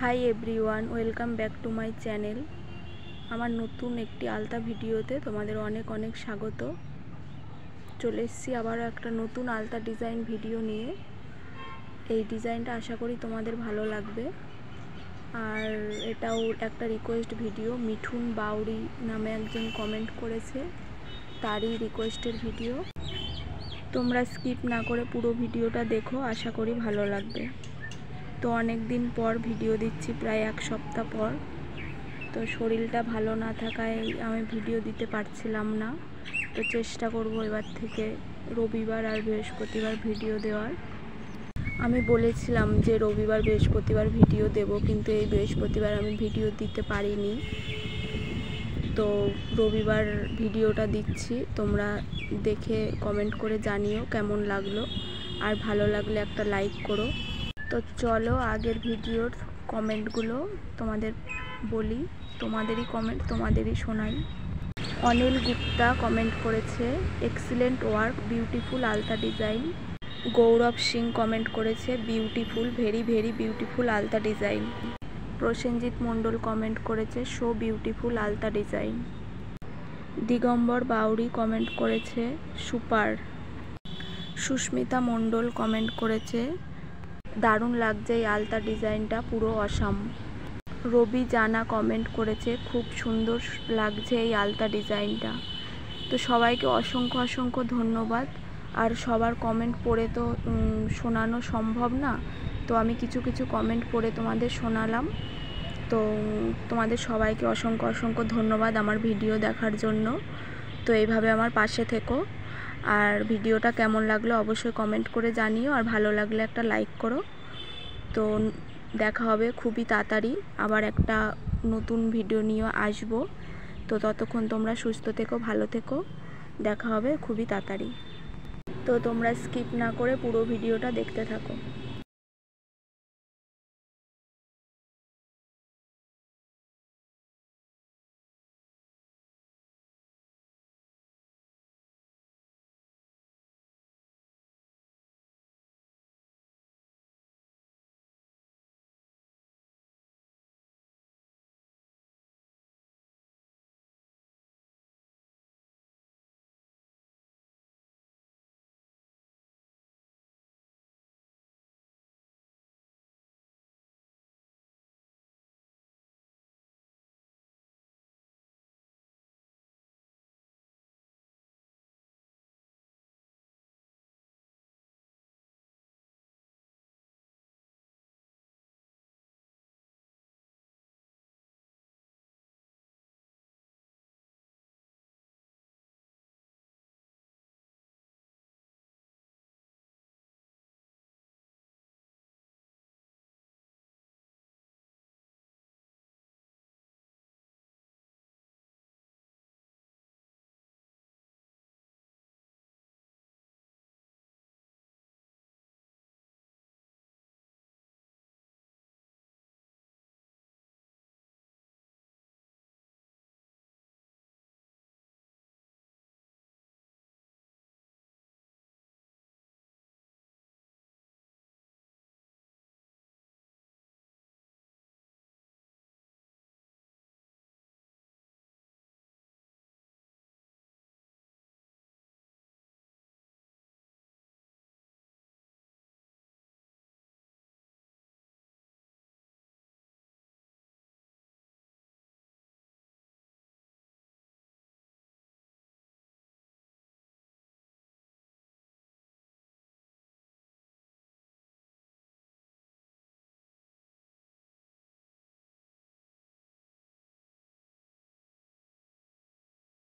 Hi everyone, welcome back to my channel. আমার নতুন একটি আলতা ভিডিওতে তোমাদের অনেক অনেক স্বাগত। চলে এসেছি আবারও একটা নতুন আলতা ডিজাইন ভিডিও নিয়ে। এই ডিজাইনটা আশা করি তোমাদের ভালো লাগবে। আর এটাও একটা রিকোয়েস্ট ভিডিও, মিঠুন বাউরি নামে একজন কমেন্ট করেছে, তারই রিকোয়েস্টের ভিডিও। তোমরা স্কিপ না করে পুরো ভিডিওটা দেখো, আশা করি ভালো লাগবে। তো অনেক দিন পর ভিডিও দিচ্ছি, প্রায় এক সপ্তাহ পর। তো শরীরটা ভালো না থাকায় আমি ভিডিও দিতে পারছিলাম না। তো চেষ্টা করব এবার থেকে রবিবার আর বৃহস্পতিবার ভিডিও দেওয়ার। আমি বলেছিলাম যে রবিবার বৃহস্পতিবার ভিডিও দেব, কিন্তু এই বৃহস্পতিবার আমি ভিডিও দিতে পারিনি। তো রবিবার ভিডিওটা দিচ্ছি, তোমরা দেখে কমেন্ট করে জানিও কেমন লাগলো, আর ভালো লাগলে একটা লাইক করো। তো চলো আগের ভিডিওর কমেন্টগুলো তোমাদের বলি, তোমাদেরই কমেন্ট তোমাদেরই শোনাই। অনিল গুপ্তা কমেন্ট করেছে, এক্সিলেন্ট ওয়ার্ক, বিউটিফুল আলতা ডিজাইন। গৌরব সিং কমেন্ট করেছে, বিউটিফুল, ভেরি ভেরি বিউটিফুল আলতা ডিজাইন। প্রসেনজিৎ মণ্ডল কমেন্ট করেছে, সো বিউটিফুল আলতা ডিজাইন। দিগম্বর বাউরি কমেন্ট করেছে, সুপার। সুস্মিতা মণ্ডল কমেন্ট করেছে, দারুণ লাগছে এই আলতা ডিজাইনটা, পুরো অসাম। রবি জানা কমেন্ট করেছে, খুব সুন্দর লাগছে এই আলতা ডিজাইনটা। তো সবাইকে অসংখ্য অসংখ্য ধন্যবাদ। আর সবার কমেন্ট পড়ে তো শোনানো সম্ভব না, তো আমি কিছু কিছু কমেন্ট পড়ে তোমাদের শোনালাম। তো তোমাদের সবাইকে অসংখ্য অসংখ্য ধন্যবাদ আমার ভিডিও দেখার জন্য। তো এইভাবে আমার পাশে থেকো। আর ভিডিওটা কেমন লাগলো অবশ্যই কমেন্ট করে জানিও, আর ভালো লাগলে একটা লাইক করো। তো দেখা হবে খুবই তাড়াতাড়ি, আবার একটা নতুন ভিডিও নিয়ে আসবো। তো ততক্ষণ তোমরা সুস্থ থেকো, ভালো থেকো, দেখা হবে খুবই তাড়াতাড়ি। তো তোমরা স্কিপ না করে পুরো ভিডিওটা দেখতে থাকো।